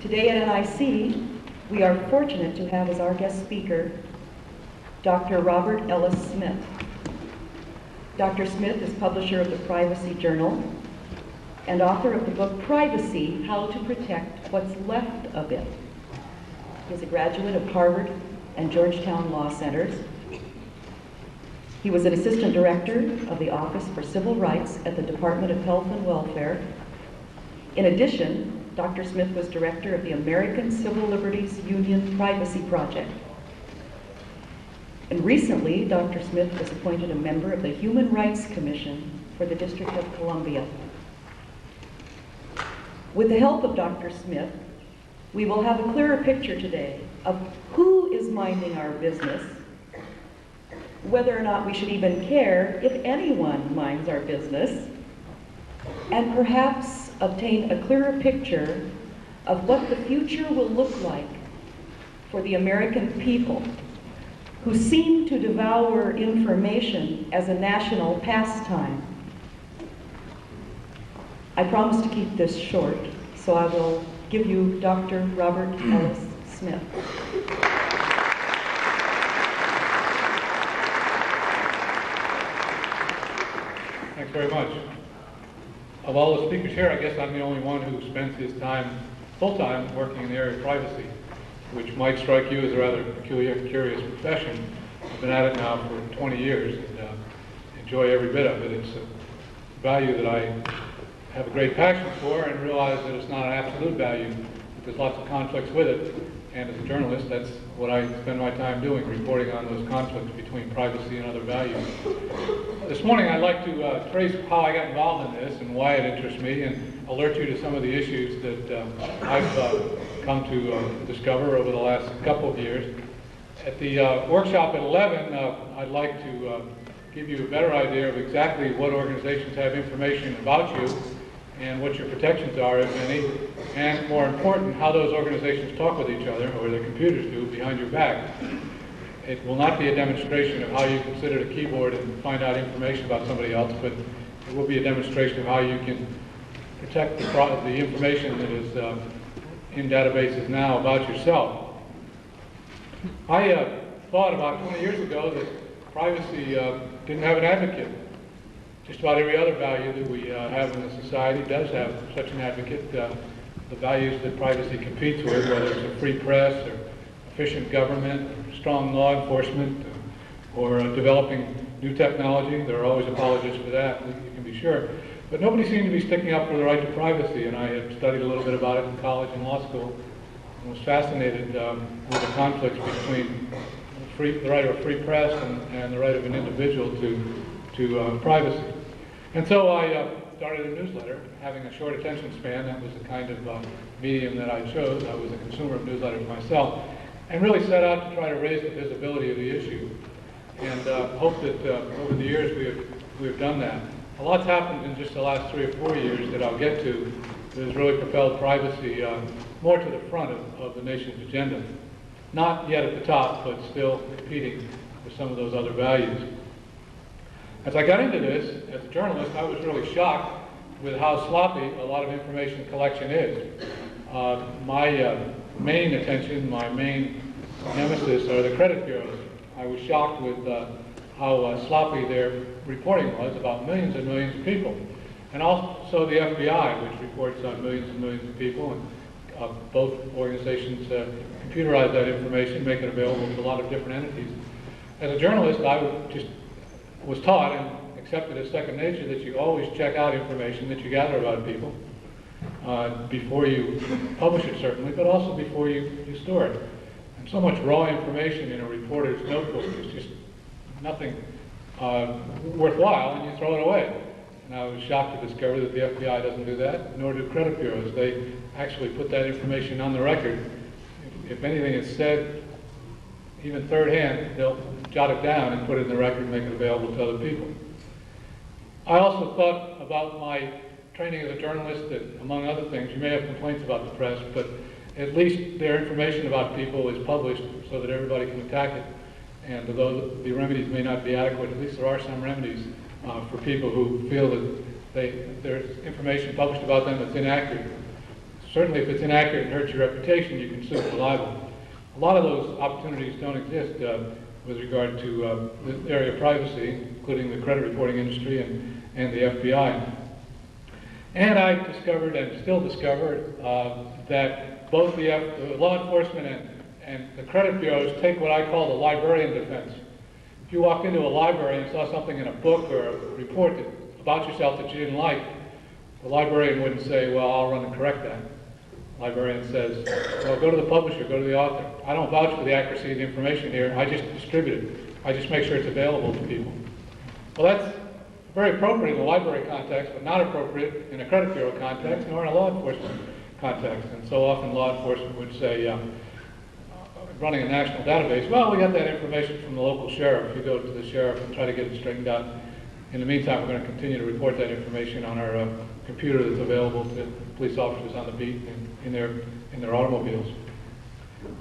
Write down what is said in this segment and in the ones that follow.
Today at NIC, we are fortunate to have as our guest speaker Dr. Robert Ellis Smith. Dr. Smith is publisher of the Privacy Journal and author of the book Privacy: How to Protect What's Left of It. He is a graduate of Harvard and Georgetown Law Centers. He was an assistant director of the Office for Civil Rights at the Department of Health and Welfare. In addition, Dr. Smith was director of the American Civil Liberties Union Privacy Project. And recently, Dr. Smith was appointed a member of the Human Rights Commission for the District of Columbia. With the help of Dr. Smith, we will have a clearer picture today of who is minding our business, whether or not we should even care if anyone minds our business, and perhaps obtain a clearer picture of what the future will look like for the American people who seem to devour information as a national pastime. I promise to keep this short, so I will give you Dr. Robert Ellis Smith. Thanks very much. Of all the speakers here, I guess I'm the only one who spends his time, full-time, working in the area of privacy, which might strike you as a rather peculiar, curious profession. I've been at it now for 20 years and enjoy every bit of it. It's a value that I have a great passion for and realize that it's not an absolute value. There's lots of conflicts with it. And as a journalist, that's what I spend my time doing, reporting on those conflicts between privacy and other values. This morning I'd like to trace how I got involved in this and why it interests me and alert you to some of the issues that I've come to discover over the last couple of years. At the workshop at 11, I'd like to give you a better idea of exactly what organizations have information about you and what your protections are, if any, and more important, how those organizations talk with each other, or their computers do, behind your back. It will not be a demonstration of how you can sit at a keyboard and find out information about somebody else, but it will be a demonstration of how you can protect the information that is in databases now about yourself. I thought about 20 years ago that privacy didn't have an advocate. Just about every other value that we have in the society does have such an advocate. The values that privacy competes with, whether it's a free press or efficient government, or strong law enforcement, or developing new technology. There are always apologists for that, you can be sure. But nobody seemed to be sticking up for the right to privacy, and I had studied a little bit about it in college and law school, and was fascinated with the conflicts between the right of a free press and the right of an individual to privacy. And so I started a newsletter, having a short attention span. That was the kind of medium that I chose. I was a consumer of newsletters myself, and really set out to try to raise the visibility of the issue. And hope that over the years we have done that. A lot's happened in just the last 3 or 4 years that I'll get to that has really propelled privacy more to the front of the nation's agenda. Not yet at the top, but still competing with some of those other values. As I got into this, as a journalist, I was really shocked with how sloppy a lot of information collection is. My main attention, my main nemesis are the credit bureaus. I was shocked with how sloppy their reporting was about millions and millions of people. And also the FBI, which reports on millions and millions of people. And both organizations computerize that information, make it available to a lot of different entities. As a journalist, I was taught and accepted as second nature that you always check out information that you gather about people before you publish it, certainly, but also before you store it. And so much raw information in a reporter's notebook is just nothing worthwhile, and you throw it away. And I was shocked to discover that the FBI doesn't do that, nor do credit bureaus. They actually put that information on the record. If anything is said, even third hand, they'll jot it down and put it in the record and make it available to other people. I also thought about my training as a journalist that, among other things, you may have complaints about the press, but at least their information about people is published so that everybody can attack it. And although the remedies may not be adequate, at least there are some remedies for people who feel that there's information published about them that's inaccurate. Certainly if it's inaccurate and hurts your reputation, you can sue for libel. A lot of those opportunities don't exist with regard to the area of privacy, including the credit reporting industry and the FBI. And I discovered, and still discover, that both the law enforcement and the credit bureaus take what I call the librarian defense. If you walked into a library and saw something in a book or a report about yourself that you didn't like, the librarian wouldn't say, well, I'll run and correct that. The librarian says, well, go to the publisher, go to the author. I don't vouch for the accuracy of the information here. I just distribute it. I just make sure it's available to people. Well, that's very appropriate in the library context, but not appropriate in a credit bureau context, nor in a law enforcement context. And so often law enforcement would say, running a national database, well, we got that information from the local sheriff. You go to the sheriff and try to get it straightened out. In the meantime, we're going to continue to report that information on our computer that's available to police officers on the beat in their automobiles.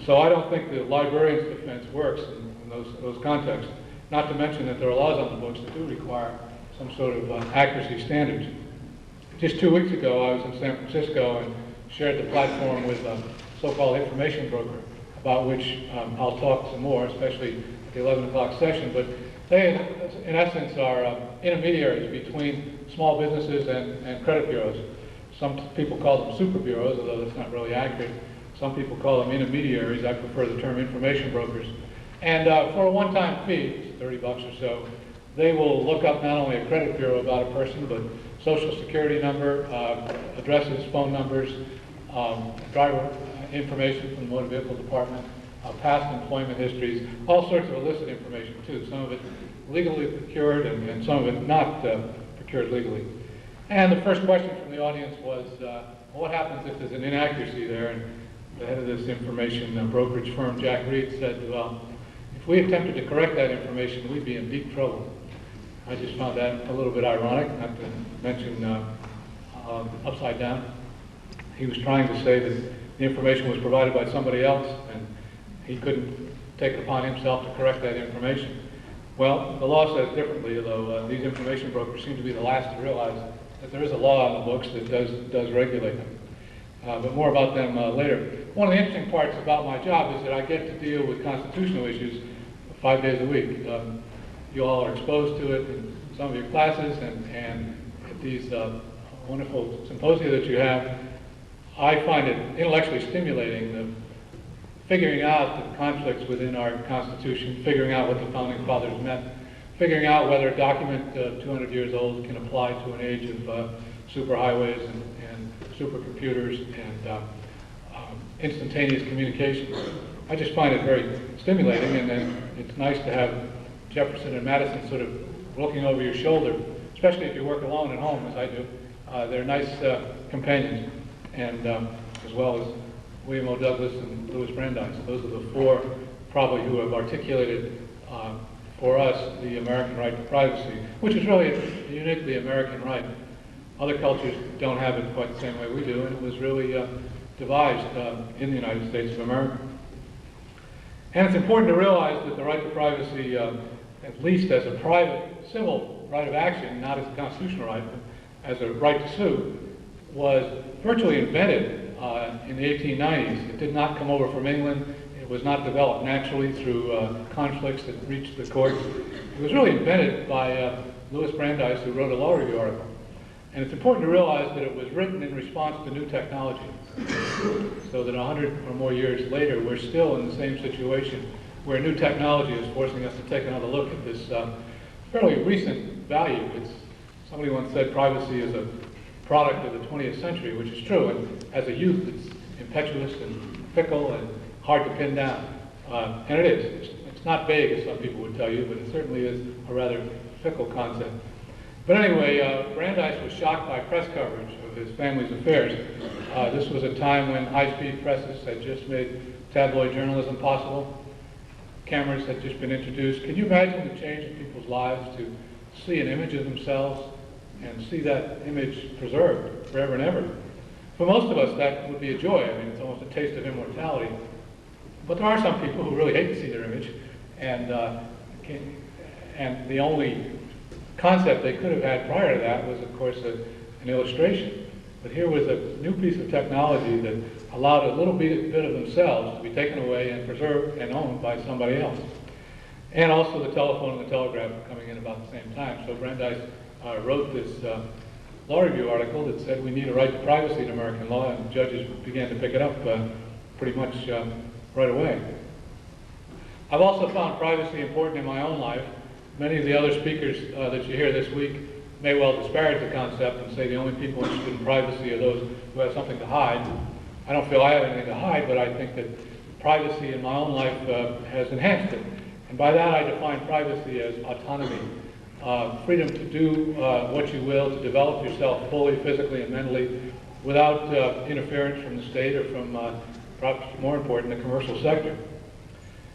So I don't think the librarian's defense works in those contexts. Not to mention that there are laws on the books that do require some sort of accuracy standards. Just 2 weeks ago, I was in San Francisco and shared the platform with a so-called information broker, about which I'll talk some more, especially at the 11 o'clock session. But they, in essence, are intermediaries between small businesses and credit bureaus. Some people call them super bureaus, although that's not really accurate. Some people call them intermediaries. I prefer the term information brokers. And for a one-time fee, $30 or so, they will look up not only a credit bureau about a person, but social security number, addresses, phone numbers, driver information from the motor vehicle department, past employment histories, all sorts of illicit information too. Some of it legally procured and some of it not procured legally. And the first question from the audience was, what happens if there's an inaccuracy there? And the head of this information brokerage firm, Jack Reed, said, well, if we attempted to correct that information, we'd be in deep trouble. I just found that a little bit ironic, not to mention upside down. He was trying to say that the information was provided by somebody else, and he couldn't take it upon himself to correct that information. Well, the law says differently, although these information brokers seem to be the last to realize that there is a law on the books that does regulate them. But more about them later. One of the interesting parts about my job is that I get to deal with constitutional issues 5 days a week. You all are exposed to it in some of your classes and at these wonderful symposia that you have. I find it intellectually stimulating, figuring out the conflicts within our Constitution, figuring out what the Founding Fathers meant, figuring out whether a document 200 years old can apply to an age of superhighways and supercomputers and instantaneous communications. I just find it very stimulating, and then it's nice to have Jefferson and Madison sort of looking over your shoulder, especially if you work alone at home, as I do. They're nice companions, and as well as William O. Douglas and Louis Brandeis. Those are the four probably who have articulated for us the American right to privacy, which is really a uniquely American right. Other cultures don't have it quite the same way we do, and it was really devised in the United States of America. And it's important to realize that the right to privacy, at least as a private civil right of action, not as a constitutional right, but as a right to sue, was virtually invented in the 1890s. It did not come over from England. It was not developed naturally through conflicts that reached the courts. It was really invented by Louis Brandeis, who wrote a law review article. And it's important to realize that it was written in response to new technology, so that 100 or more years later, we're still in the same situation where new technology is forcing us to take another look at this fairly recent value. Somebody once said privacy is a product of the 20th century, which is true. And as a youth, it's impetuous and fickle and hard to pin down. And it is. It's not vague, as some people would tell you, but it certainly is a rather fickle concept. But anyway, Brandeis was shocked by press coverage of his family's affairs. This was a time when high-speed presses had just made tabloid journalism possible. Cameras had just been introduced. Can you imagine the change in people's lives to see an image of themselves and see that image preserved forever and ever? For most of us, that would be a joy. I mean, it's almost a taste of immortality. But there are some people who really hate to see their image, and the only concept they could have had prior to that was, of course, an illustration. But here was a new piece of technology that allowed a little bit of themselves to be taken away and preserved and owned by somebody else. And also the telephone and the telegraph coming in about the same time. So Brandeis wrote this law review article that said we need a right to privacy in American law, and judges began to pick it up pretty much right away. I've also found privacy important in my own life. Many of the other speakers that you hear this week may well disparage the concept and say the only people interested in privacy are those who have something to hide. I don't feel I have anything to hide, but I think that privacy in my own life has enhanced it. And by that I define privacy as autonomy, freedom to do what you will, to develop yourself fully, physically and mentally, without interference from the state or from, perhaps more important, the commercial sector.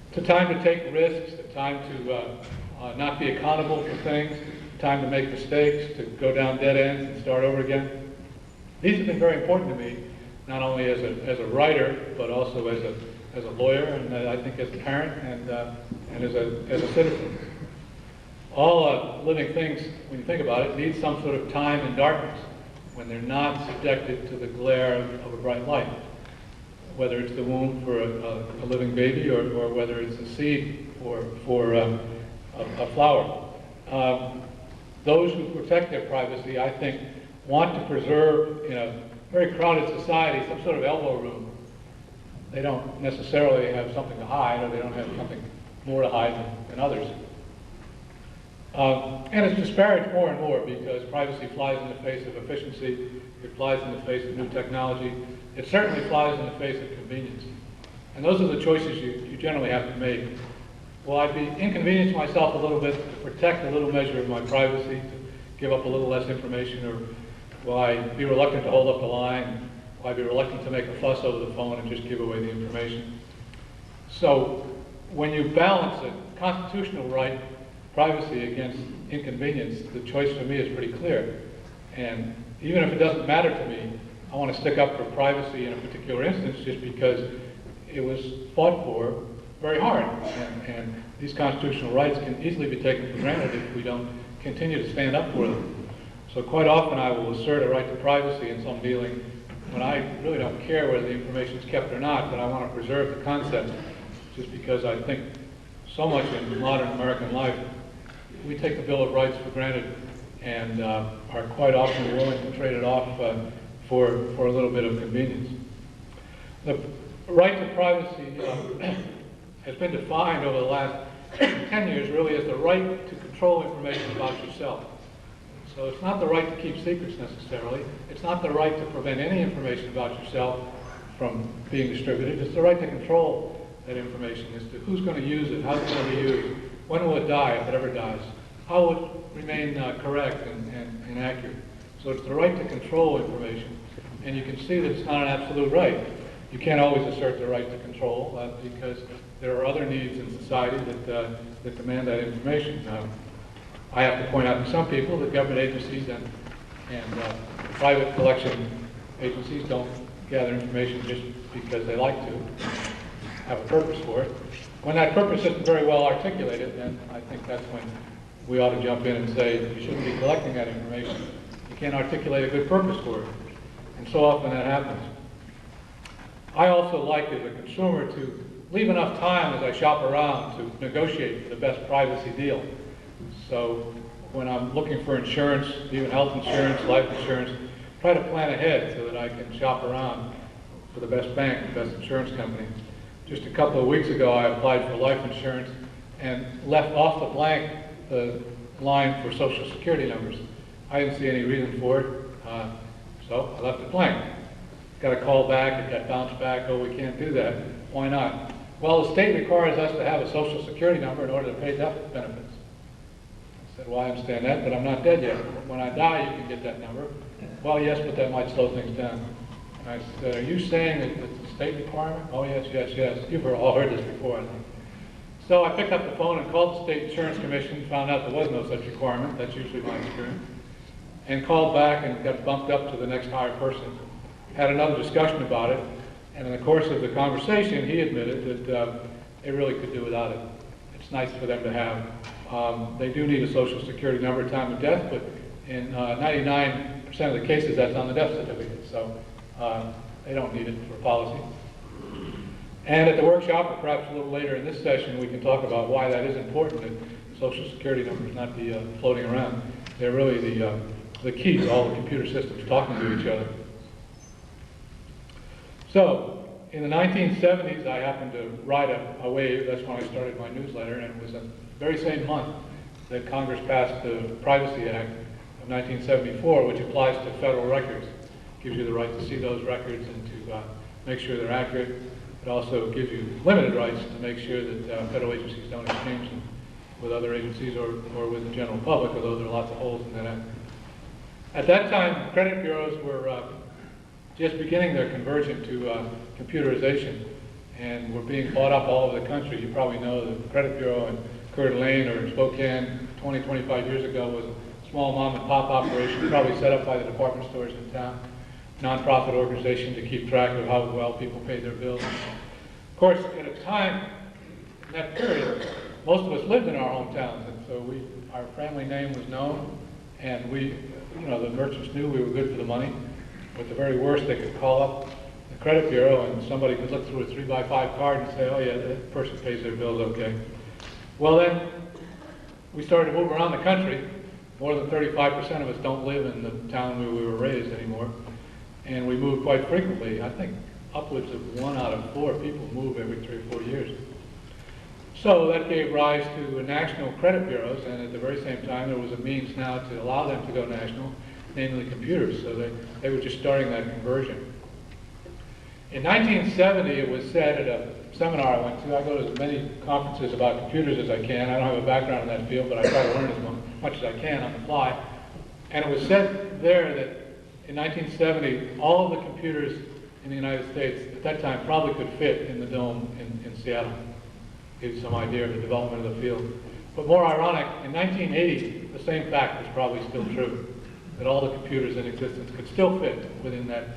It's a time to take risks, a time to not be accountable for things, time to make mistakes, to go down dead ends and start over again. These have been very important to me, not only as a writer, but also as a lawyer, and I think as a parent and as a citizen. All living things, when you think about it, need some sort of time in darkness when they're not subjected to the glare of a bright light, whether it's the womb for a living baby or whether it's a seed for a flower. Those who protect their privacy, I think, want to preserve, in a very crowded society, some sort of elbow room. They don't necessarily have something to hide, or they don't have something more to hide than others. And it's disparaged more and more because privacy flies in the face of efficiency, it flies in the face of new technology, it certainly flies in the face of convenience. And those are the choices you generally have to make. Will I be inconvenienced myself a little bit to protect a little measure of my privacy, to give up a little less information, or will I be reluctant to hold up the line? Will I be reluctant to make a fuss over the phone and just give away the information? So when you balance a constitutional right, privacy, against inconvenience, the choice for me is pretty clear. And even if it doesn't matter to me, I want to stick up for privacy in a particular instance just because it was fought for very hard. And these constitutional rights can easily be taken for granted if we don't continue to stand up for them. So quite often I will assert a right to privacy in some dealing when I really don't care whether the information is kept or not, but I want to preserve the concept just because I think so much in modern American life we take the Bill of Rights for granted and are quite often willing to trade it off for a little bit of convenience. The right to privacy has been defined over the last 10 years really as the right to control information about yourself. So it's not the right to keep secrets necessarily. It's not the right to prevent any information about yourself from being distributed. It's the right to control that information as to who's going to use it, how it's going to be used, when will it die if it ever dies, how will it remain correct and accurate. So it's the right to control information. And you can see that it's not an absolute right. You can't always assert the right to control because there are other needs in society that demand that information. I have to point out to some people that government agencies and private collection agencies don't gather information just because they like to, have a purpose for it. When that purpose isn't very well articulated, then I think that's when we ought to jump in and say you shouldn't be collecting that information. You can't articulate a good purpose for it. And so often that happens. I also like as a consumer to leave enough time as I shop around to negotiate for the best privacy deal. So when I'm looking for insurance, even health insurance, life insurance, try to plan ahead so that I can shop around for the best bank, the best insurance company. Just a couple of weeks ago, I applied for life insurance and left off the blank the line for Social Security numbers. I didn't see any reason for it, so I left it blank. Got a call back, it got bounced back, oh, we can't do that. Why not? Well, the state requires us to have a Social Security number in order to pay death benefits. I said, well, I understand that, but I'm not dead yet. When I die, you can get that number. Well, yes, but that might slow things down. And I said, are you saying that it's a state requirement? Oh, yes, yes, yes. You've all heard this before, I think. So I picked up the phone and called the State Insurance Commission, found out there was no such requirement. That's usually my experience. And called back and got bumped up to the next higher person. Had another discussion about it. And in the course of the conversation, he admitted that they really could do without it. It's nice for them to have. They do need a Social Security number at time of death, but in 99% of the cases, that's on the death certificate. so they don't need it for policy. And at the workshop, or perhaps a little later in this session, we can talk about why that is important, that Social Security numbers not be floating around. They're really the key to all the computer systems talking to each other. So, in the 1970s, I happened to ride a wave. That's when I started my newsletter, and it was the very same month that Congress passed the Privacy Act of 1974, which applies to federal records. Gives you the right to see those records and to make sure they're accurate. It also gives you limited rights to make sure that federal agencies don't exchange them with other agencies or with the general public, although there are lots of holes in that act. At that time, credit bureaus were just beginning their conversion to computerization, and were being bought up all over the country. You probably know the credit bureau in Coeur d'Alene or in Spokane 20, 25 years ago was a small mom and pop operation, probably set up by the department stores in town. Nonprofit organization to keep track of how well people paid their bills. Of course, at a time in that period, most of us lived in our hometowns, and so our family name was known, and the merchants knew we were good for the money. But the very worst, they could call up the credit bureau, and somebody could look through a 3x5 card and say, "Oh yeah, that person pays their bills okay." Well, then we started to move around the country. More than 35% of us don't live in the town where we were raised anymore. And we move quite frequently. I think upwards of 1 out of 4 people move every 3 or 4 years. So that gave rise to national credit bureaus, and at the very same time there was a means now to allow them to go national, namely computers. So they were just starting that conversion. In 1970, it was said at a seminar I went to, I go to as many conferences about computers as I can. I don't have a background in that field, but I try to learn as much as I can on the fly. And it was said there that in 1970, all of the computers in the United States at that time probably could fit in the dome in Seattle. Gives you some idea of the development of the field. But more ironic, in 1980, the same fact was probably still true, that all the computers in existence could still fit within that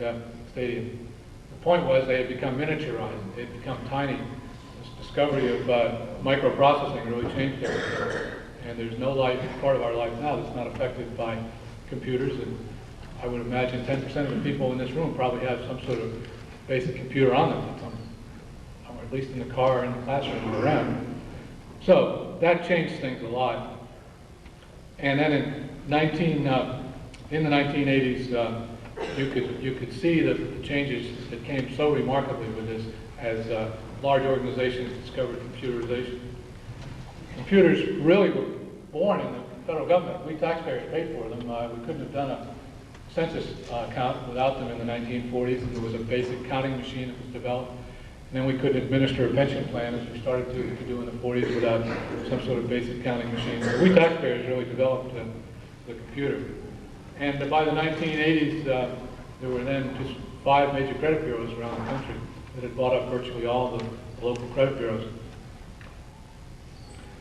stadium. The point was they had become miniaturized, they had become tiny. This discovery of microprocessing really changed everything. And there's no part of our life now that's not affected by computers. And I would imagine 10% of the people in this room probably have some sort of basic computer on them, or at least in the car or in the classroom or around. So that changed things a lot. And then in the 1980s, you could see the changes that came so remarkably with this as large organizations discovered computerization. Computers really were born in the federal government. We taxpayers paid for them. We couldn't have done a census count without them in the 1940s. There was a basic counting machine that was developed. And then we couldn't administer a pension plan as we started to do in the 40s without some sort of basic counting machine. So we taxpayers really developed the computer. And by the 1980s, there were then just 5 major credit bureaus around the country that had bought up virtually all the local credit bureaus.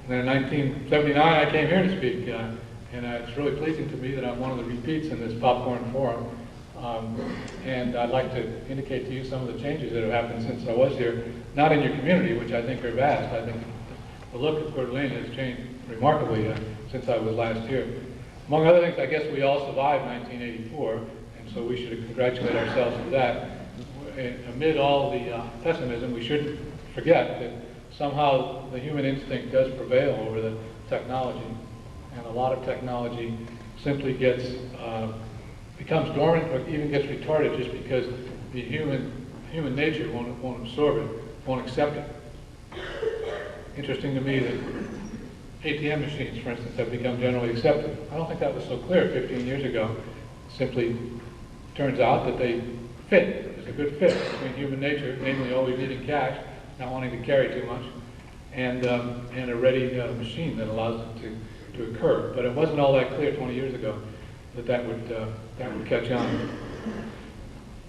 And then in 1979, I came here to speak. And it's really pleasing to me that I'm one of the repeats in this popcorn forum. And I'd like to indicate to you some of the changes that have happened since I was here, not in your community, which I think are vast. I think the look of Coeur d'Alene has changed remarkably since I was last here. Among other things, I guess we all survived 1984, and so we should congratulate ourselves for that. Amid all the pessimism, we shouldn't forget that somehow the human instinct does prevail over the technology. And a lot of technology simply becomes dormant or even gets retarded just because the human nature won't absorb it, won't accept it. Interesting to me that ATM machines, for instance, have become generally accepted. I don't think that was so clear 15 years ago. It simply turns out that they fit. There's a good fit between human nature, namely always needing cash, not wanting to carry too much, and a ready machine that allows it to occur. But it wasn't all that clear 20 years ago that would catch on.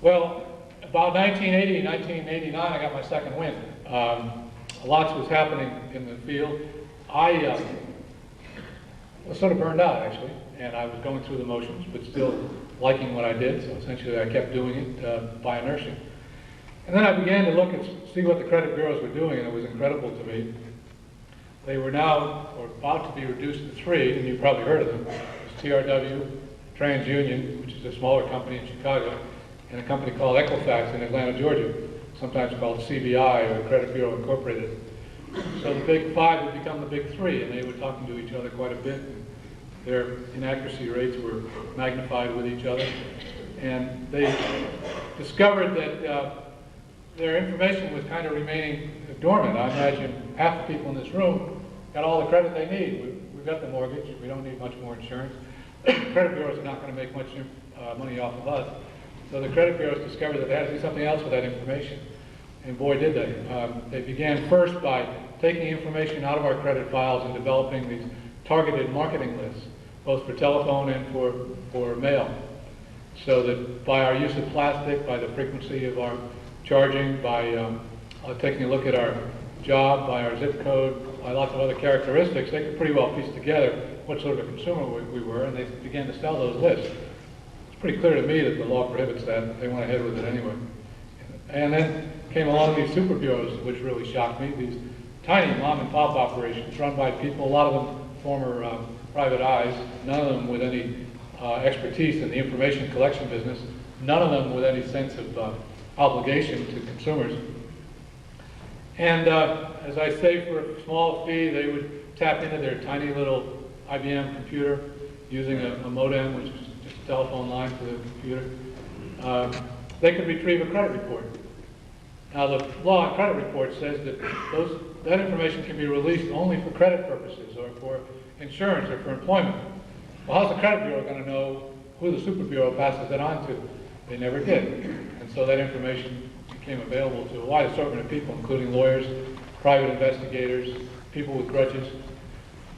Well, about 1980, 1989, I got my second wind. Lots was happening in the field. I was sort of burned out, actually, and I was going through the motions, but still liking what I did, so essentially I kept doing it by inertia. And then I began to look and see what the credit bureaus were doing, and it was incredible to me. They were now, or about to be reduced to 3, and you've probably heard of them. It's TRW, TransUnion, which is a smaller company in Chicago, and a company called Equifax in Atlanta, Georgia, sometimes called CBI or Credit Bureau Incorporated. So the big five would become the big three, and they were talking to each other quite a bit. Their inaccuracy rates were magnified with each other, and they discovered that their information was kind of remaining dormant. I imagine half the people in this room got all the credit they need. We've got the mortgage. We don't need much more insurance. Credit bureaus are not going to make much money off of us. So the credit bureaus discovered that they had to do something else with that information. And boy, did they. They began first by taking information out of our credit files and developing these targeted marketing lists, both for telephone and for mail. So that by our use of plastic, by the frequency of our charging, by taking a look at our job, by our zip code, by lots of other characteristics, they could pretty well piece together what sort of a consumer we were, and they began to sell those lists. It's pretty clear to me that the law prohibits that, but they went ahead with it anyway. And then came along these super bureaus, which really shocked me, these tiny mom and pop operations run by people, a lot of them former private eyes, none of them with any expertise in the information collection business, none of them with any sense of obligation to consumers. And as I say, for a small fee, they would tap into their tiny little IBM computer using a modem, which is just a telephone line for the computer. They could retrieve a credit report. Now, the law on credit reports says that that information can be released only for credit purposes or for insurance or for employment. Well, how's the credit bureau going to know who the super bureau passes it on to? They never did. And so that information became available to a wide assortment of people, including lawyers, private investigators, people with grudges,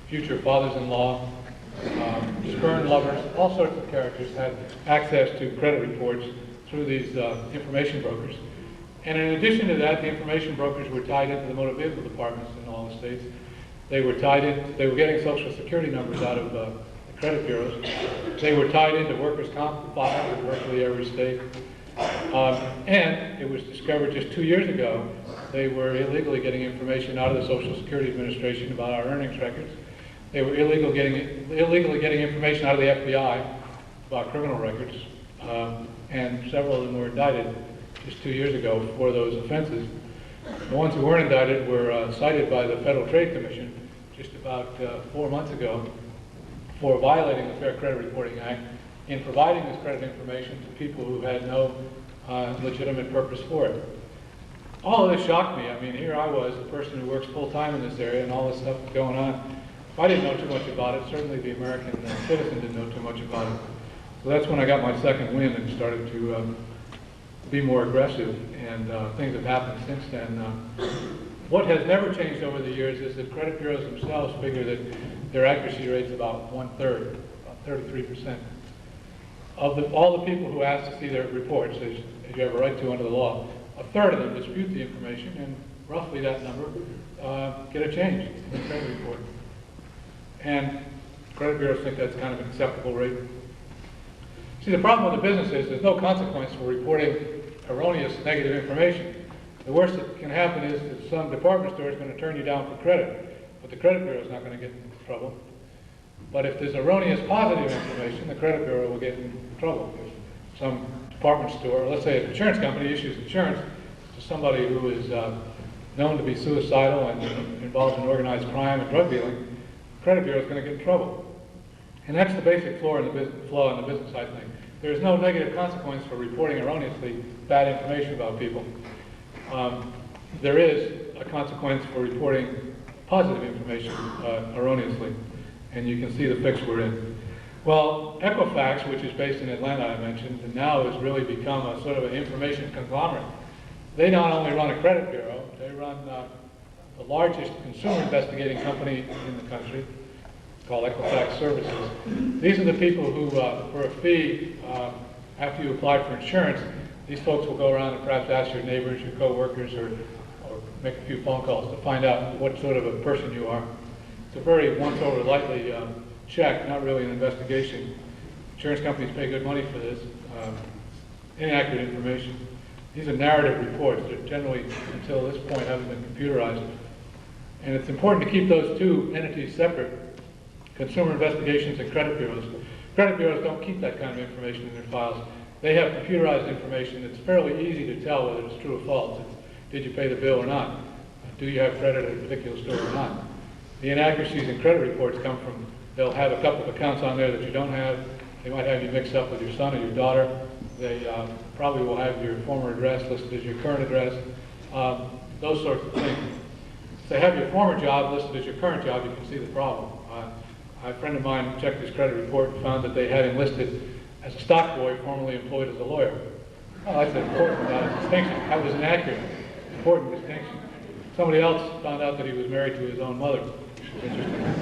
future fathers-in-law, spurned lovers, all sorts of characters had access to credit reports through these information brokers. And in addition to that, the information brokers were tied into the motor vehicle departments in all the states. They were tied in, they were getting Social Security numbers out of the credit bureaus. They were tied into workers' comp files in virtually every state. And it was discovered just 2 years ago, they were illegally getting information out of the Social Security Administration about our earnings records. They were illegally getting information out of the FBI about criminal records. And several of them were indicted just 2 years ago for those offenses. The ones who weren't indicted were cited by the Federal Trade Commission just about 4 months ago for violating the Fair Credit Reporting Act in providing this credit information to people who had no legitimate purpose for it. All of this shocked me. I mean, here I was, the person who works full-time in this area, and all this stuff was going on. I didn't know too much about it. Certainly the American citizen didn't know too much about it. So that's when I got my second wind and started to be more aggressive, and things have happened since then. What has never changed over the years is that credit bureaus themselves figure that their accuracy rate's about 1/3, about 33%. Of all the people who ask to see their reports, as you have a right to under the law, a third of them dispute the information, and roughly that number get a change in the credit report. And credit bureaus think that's kind of an acceptable rate. See, the problem with the business is there's no consequence for reporting erroneous negative information. The worst that can happen is that some department store is going to turn you down for credit, but the credit bureau is not going to get in trouble. But if there's erroneous positive information, the credit bureau will get in trouble. If some department store, let's say an insurance company, issues insurance to somebody who is known to be suicidal and involved in organized crime and drug dealing, the credit bureau is going to get in trouble. And that's the basic flaw in the business, I think. There is no negative consequence for reporting erroneously bad information about people. There is a consequence for reporting positive information erroneously, and you can see the fix we're in. Well, Equifax, which is based in Atlanta, I mentioned, and now has really become a sort of an information conglomerate. They not only run a credit bureau, they run the largest consumer investigating company in the country, called Equifax Services. These are the people who, for a fee, after you apply for insurance, these folks will go around and perhaps ask your neighbors, your co-workers, or make a few phone calls to find out what sort of a person you are. It's a very once-over-lightly check, not really an investigation. Insurance companies pay good money for this. Inaccurate information. These are narrative reports that generally, until this point, haven't been computerized. And it's important to keep those two entities separate. Consumer investigations and credit bureaus. Credit bureaus don't keep that kind of information in their files. They have computerized information that's fairly easy to tell whether it's true or false. It's, did you pay the bill or not? Do you have credit at a particular store or not? The inaccuracies in credit reports come from, they'll have a couple of accounts on there that you don't have. They might have you mixed up with your son or your daughter. They probably will have your former address listed as your current address. Those sorts of things. If they have your former job listed as your current job, you can see the problem. A friend of mine checked his credit report and found that they had him listed as a stock boy formerly employed as a lawyer. Well, that's an important distinction. That was inaccurate. Important distinction. Somebody else found out that he was married to his own mother. Interesting.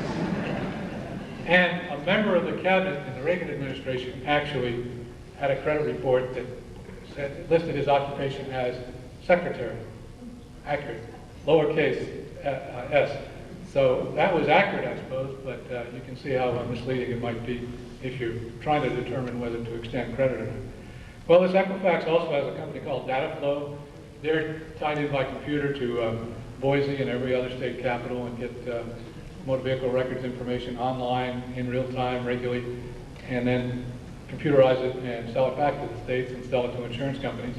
And a member of the cabinet in the Reagan administration actually had a credit report that listed his occupation as secretary. Accurate. Lowercase s. So that was accurate, I suppose, but you can see how misleading it might be if you're trying to determine whether to extend credit or not. Well, this Equifax also has a company called Dataflow. They're tied in by computer to Boise and every other state capital and get motor vehicle records information online in real time regularly, and then computerize it and sell it back to the states and sell it to insurance companies.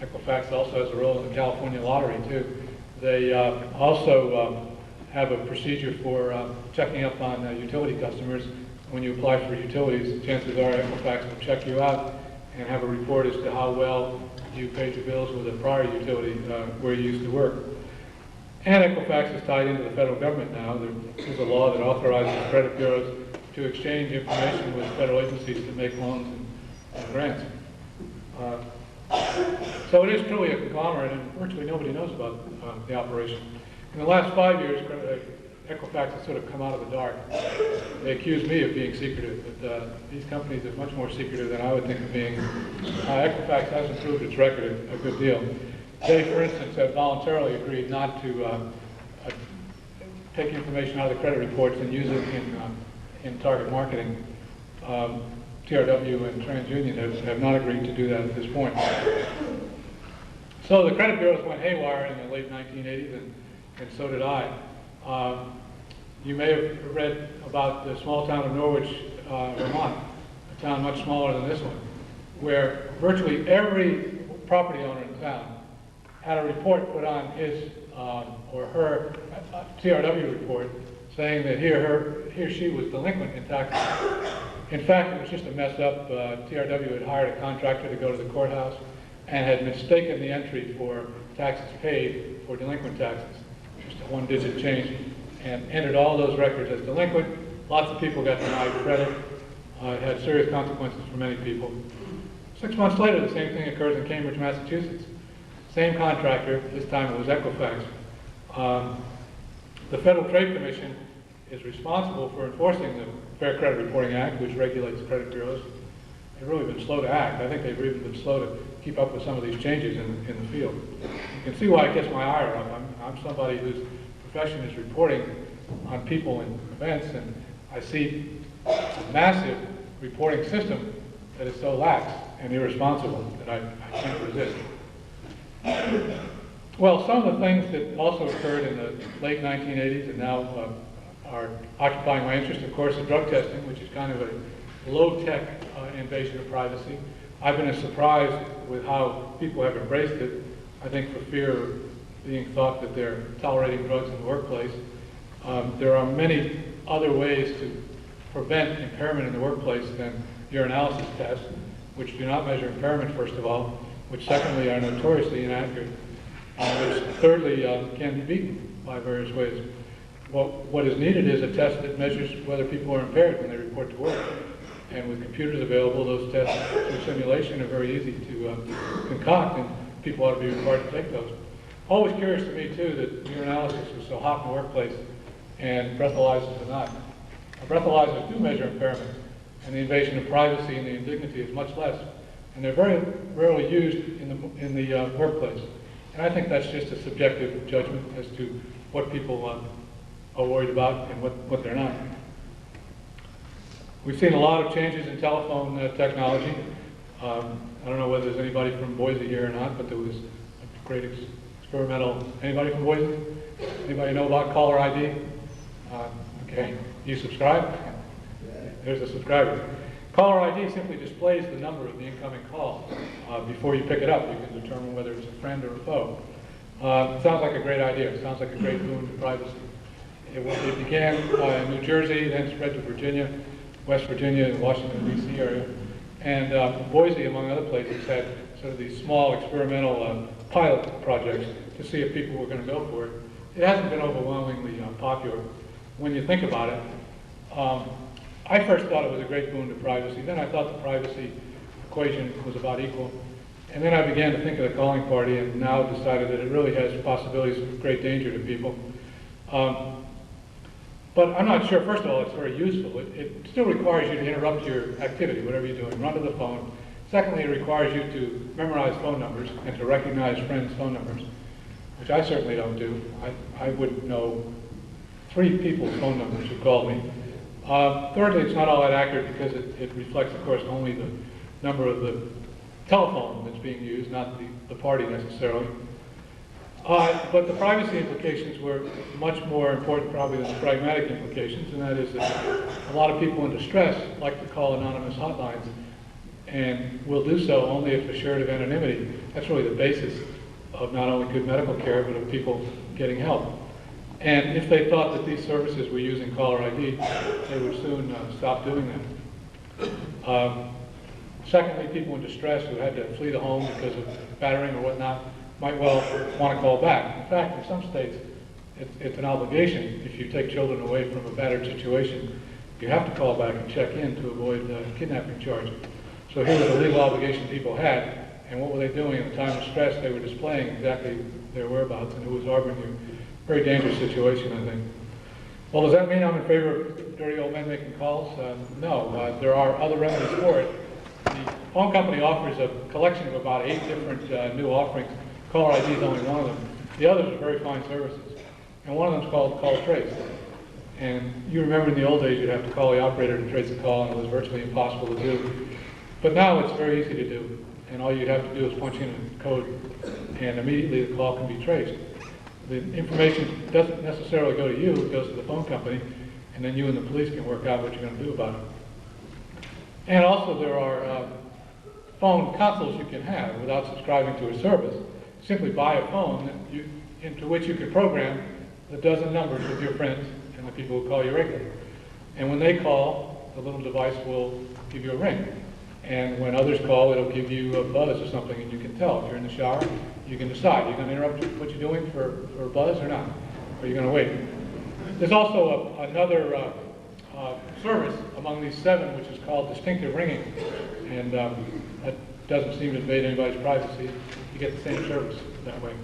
Equifax also has a role in the California lottery too. They also have a procedure for checking up on utility customers. When you apply for utilities, chances are Equifax will check you out and have a report as to how well you paid your bills with a prior utility where you used to work. And Equifax is tied into the federal government now. There's a law that authorizes credit bureaus to exchange information with federal agencies to make loans and grants. So it is truly a conglomerate, and virtually nobody knows about the operation. In the last 5 years, Equifax has sort of come out of the dark. They accuse me of being secretive, but these companies are much more secretive than I would think of being. Equifax has improved its record a good deal. They, for instance, have voluntarily agreed not to take information out of the credit reports and use it in target marketing. TRW and TransUnion have not agreed to do that at this point. So the credit bureaus went haywire in the late 1980s, and so did I. You may have read about the small town of Norwich, Vermont, a town much smaller than this one, where virtually every property owner in town had a report put on his or her TRW report saying that he or she was delinquent in taxes. In fact, it was just a mess up. TRW had hired a contractor to go to the courthouse and had mistaken the entry for taxes paid for delinquent taxes. Just a one-digit change, and entered all those records as delinquent. Lots of people got denied credit. It had serious consequences for many people. 6 months later, the same thing occurs in Cambridge, Massachusetts. Same contractor, this time it was Equifax. The Federal Trade Commission is responsible for enforcing the Fair Credit Reporting Act, which regulates credit bureaus. They've really been slow to act. I think they've even been slow to keep up with some of these changes in the field. You can see why it gets my ire up. I'm somebody whose profession is reporting on people and events, and I see a massive reporting system that is so lax and irresponsible that I can't resist. Well, some of the things that also occurred in the late 1980s and now are occupying my interest, of course, is drug testing, which is kind of a low-tech invasion of privacy. I've been surprised with how people have embraced it, I think for fear of being thought that they're tolerating drugs in the workplace. There are many other ways to prevent impairment in the workplace than urinalysis tests, which do not measure impairment, first of all, which secondly are notoriously inaccurate, which thirdly can be beaten by various ways. What is needed is a test that measures whether people are impaired when they report to work. And with computers available, those tests through simulation are very easy to concoct, and people ought to be required to take those. Always curious to me, too, that urinalysis was so hot in the workplace and breathalyzers are not. Breathalyzers do measure impairment, and the invasion of privacy and the indignity is much less. And they're very rarely used in the workplace. And I think that's just a subjective judgment as to what people are worried about and what they're not. We've seen a lot of changes in telephone technology. I don't know whether there's anybody from Boise here or not, but there was a great experimental. Anybody from Boise? Anybody know about caller ID? Okay, you subscribe? There's a subscriber. Caller ID simply displays the number of the incoming call. Before you pick it up, you can determine whether it's a friend or a foe. It sounds like a great idea. It sounds like a great boon to privacy. It began in New Jersey, then spread to Virginia, West Virginia, and Washington, D.C. area. And Boise, among other places, had sort of these small experimental pilot projects to see if people were going to go for it. It hasn't been overwhelmingly popular. When you think about it, I first thought it was a great boon to privacy. Then I thought the privacy equation was about equal. And then I began to think of the calling party and now decided that it really has possibilities of great danger to people. But I'm not sure, first of all, it's very useful. It still requires you to interrupt your activity, whatever you're doing, run to the phone. Secondly, it requires you to memorize phone numbers and to recognize friends' phone numbers, which I certainly don't do. I would know 3 people's phone numbers who called me. Thirdly, it's not all that accurate because it reflects, of course, only the number of the telephone that's being used, not the party necessarily. But the privacy implications were much more important probably than the pragmatic implications, and that is that a lot of people in distress like to call anonymous hotlines and will do so only if assured of anonymity. That's really the basis of not only good medical care, but of people getting help. And if they thought that these services were using caller ID, they would soon stop doing that. Secondly, people in distress who had to flee the home because of battering or whatnot might well want to call back. In fact, in some states, it's an obligation. If you take children away from a battered situation, you have to call back and check in to avoid kidnapping charge. So here was a legal obligation people had, and what were they doing in a time of stress? They were displaying exactly their whereabouts and who was harboring you. Very dangerous situation, I think. Well, does that mean I'm in favor of dirty old men making calls? No, there are other remedies for it. The phone company offers a collection of about 8 different new offerings. Caller ID is only one of them. The others are very fine services. And one of them is called Call Trace. And you remember in the old days you'd have to call the operator to trace a call, and it was virtually impossible to do. But now it's very easy to do. And all you'd have to do is punch in a code, and immediately the call can be traced. The information doesn't necessarily go to you, it goes to the phone company, and then you and the police can work out what you're going to do about it. And also there are phone consoles you can have without subscribing to a service. Simply buy a phone into which you can program the dozen numbers of your friends and the people who call you regularly. And when they call, the little device will give you a ring. And when others call, it'll give you a buzz or something, and you can tell. If you're in the shower, you can decide. You're going to interrupt what you're doing for a buzz or not? Or you're going to wait. There's also another service among these 7, which is called distinctive ringing. And that doesn't seem to invade anybody's privacy. You get the same service that way.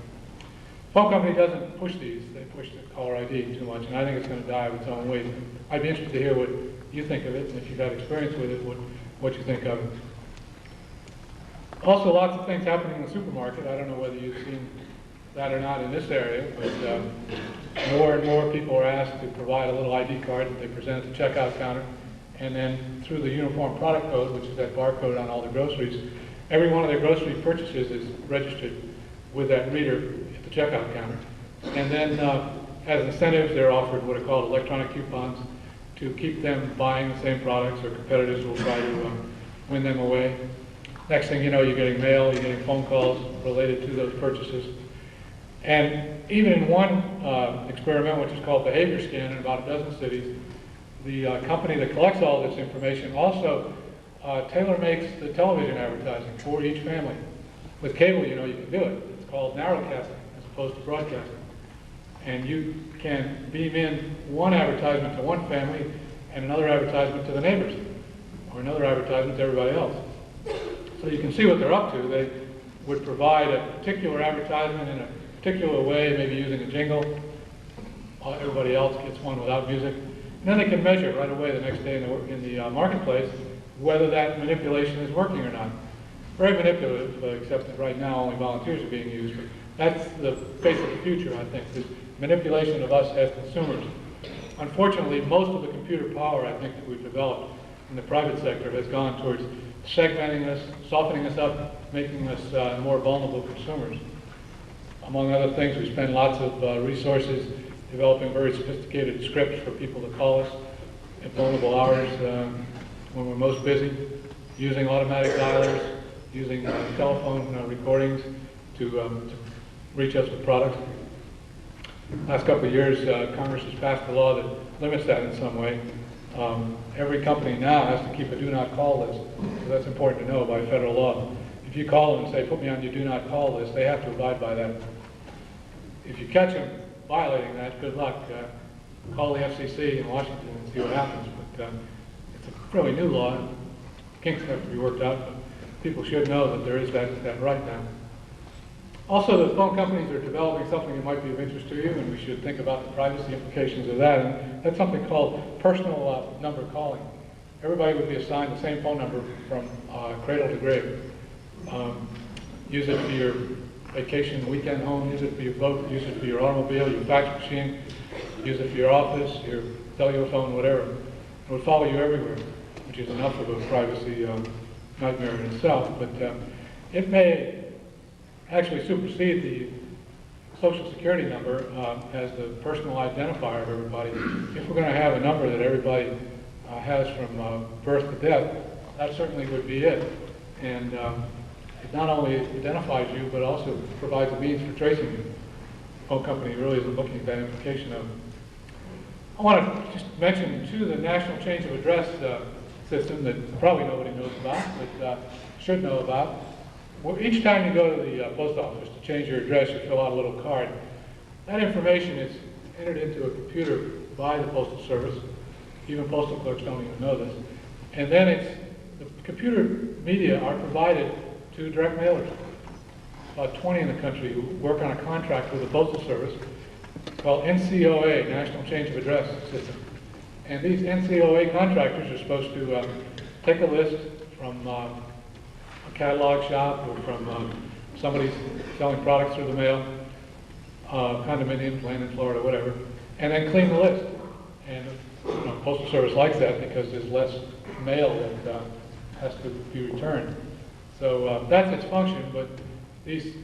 Phone company doesn't push these. They push the caller ID too much, and I think it's going to die of its own weight. I'd be interested to hear what you think of it, and if you've had experience with it, what you think of it. Also, lots of things happening in the supermarket. I don't know whether you've seen that or not in this area, but more and more people are asked to provide a little ID card that they present at the checkout counter, and then through the Uniform Product Code, which is that barcode on all the groceries, every one of their grocery purchases is registered with that reader at the checkout counter. And then as incentives, they're offered what are called electronic coupons to keep them buying the same products, or competitors will try to win them away. Next thing you know, you're getting mail, you're getting phone calls related to those purchases. And even in one experiment, which is called Behavior Scan in about a dozen cities, the company that collects all this information also tailor-makes the television advertising for each family. With cable, you know, you can do it. It's called narrowcasting as opposed to broadcasting. And you can beam in one advertisement to one family and another advertisement to the neighbors, or another advertisement to everybody else. So you can see what they're up to. They would provide a particular advertisement in a particular way, maybe using a jingle. Everybody else gets one without music. And then they can measure right away the next day in the marketplace whether that manipulation is working or not. Very manipulative, except that right now only volunteers are being used. But that's the face of the future, I think, this manipulation of us as consumers. Unfortunately, most of the computer power, I think, that we've developed in the private sector has gone towards segmenting us, softening us up, making us more vulnerable consumers. Among other things, we spend lots of resources developing very sophisticated scripts for people to call us at vulnerable hours. when we're most busy, using automatic dialers, using telephone recordings to reach us with products. Last couple of years, Congress has passed a law that limits that in some way. Every company now has to keep a do not call list, so that's important to know by federal law. If you call them and say, put me on your do not call list, they have to abide by that. If you catch them violating that, good luck. Call the FCC in Washington and see what happens. But it's a fairly new law. Kinks have to be worked out, but people should know that there is that right now. Also, the phone companies are developing something that might be of interest to you, and we should think about the privacy implications of that. And that's something called personal number calling. Everybody would be assigned the same phone number from cradle to grave. Use it for your vacation, weekend home, use it for your boat, use it for your automobile, your fax machine, use it for your office, your cellular phone, whatever. It would follow you everywhere, which is enough of a privacy nightmare in itself. But it may actually supersede the Social Security number as the personal identifier of everybody. If we're going to have a number that everybody has from birth to death, that certainly would be it. And it not only identifies you, but also provides a means for tracing you. The phone company really isn't looking at that implication of it. I want to just mention, too, the National Change of Address system that probably nobody knows about, but should know about. Well, each time you go to the post office to change your address, you fill out a little card. That information is entered into a computer by the Postal Service. Even postal clerks don't even know this. And then the computer media are provided to direct mailers. About 20 in the country who work on a contract with the Postal Service called NCOA, National Change of Address System. And these NCOA contractors are supposed to take a list from a catalog shop or from somebody selling products through the mail, condominiums, land in Florida, whatever, and then clean the list. And Postal Service likes that because there's less mail that has to be returned. So that's its function, but these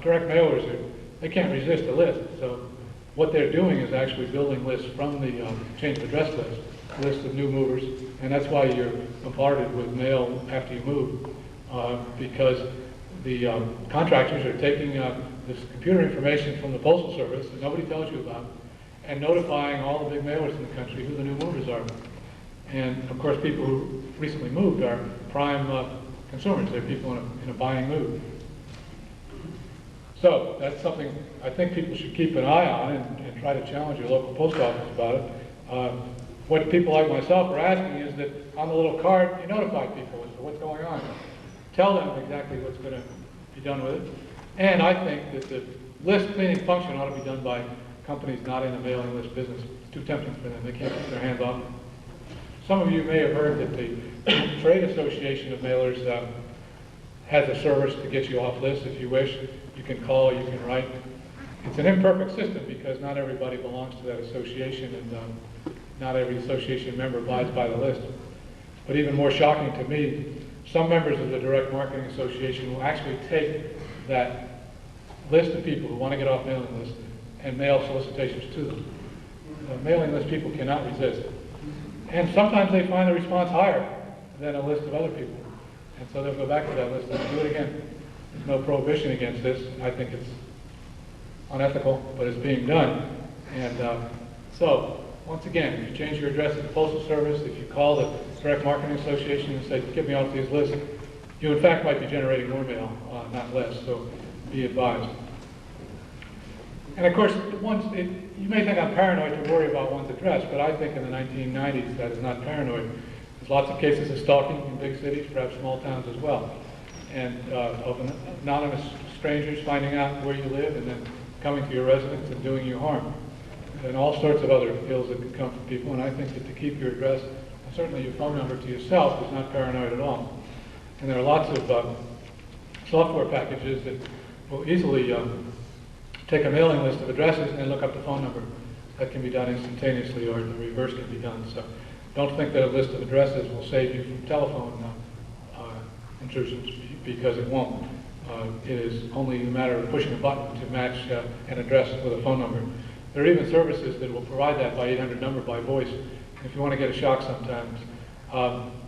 direct mailers, they can't resist a list. So what they're doing is actually building lists from the change of address list, list of new movers, and that's why you're bombarded with mail after you move, because the contractors are taking this computer information from the Postal Service that nobody tells you about, and notifying all the big mailers in the country who the new movers are. And of course, people who recently moved are prime consumers. They're people in a buying mood. So that's something I think people should keep an eye on and try to challenge your local post office about it. What people like myself are asking is that on the little card, you notify people as to what's going on. Tell them exactly what's going to be done with it. And I think that the list cleaning function ought to be done by companies not in the mailing list business. It's too tempting for them. They can't keep their hands off it. Some of you may have heard that the Trade Association of Mailers has a service to get you off lists if you wish. You can call, you can write. It's an imperfect system because not everybody belongs to that association and not every association member abides by the list. But even more shocking to me, some members of the Direct Marketing Association will actually take that list of people who want to get off mailing lists and mail solicitations to them. Mailing list people cannot resist. And sometimes they find the response higher than a list of other people. And so they'll go back to that list and do it again. There's no prohibition against this. I think it's unethical, but it's being done. And so, once again, if you change your address at the Postal Service, if you call the Direct Marketing Association and say, get me off these lists, you in fact might be generating more mail, not less, so be advised. And of course, you may think I'm paranoid to worry about one's address, but I think in the 1990s that is not paranoid. There's lots of cases of stalking in big cities, perhaps small towns as well, and of anonymous strangers finding out where you live and then coming to your residence and doing you harm. And all sorts of other ills that can come from people, and I think that to keep your address, and certainly your phone number to yourself, is not paranoid at all. And there are lots of software packages that will easily take a mailing list of addresses and look up the phone number. That can be done instantaneously, or the reverse can be done. So don't think that a list of addresses will save you from telephone intrusions, because it won't. It is only a matter of pushing a button to match an address with a phone number. There are even services that will provide that by 800 number by voice. If you want to get a shock sometimes,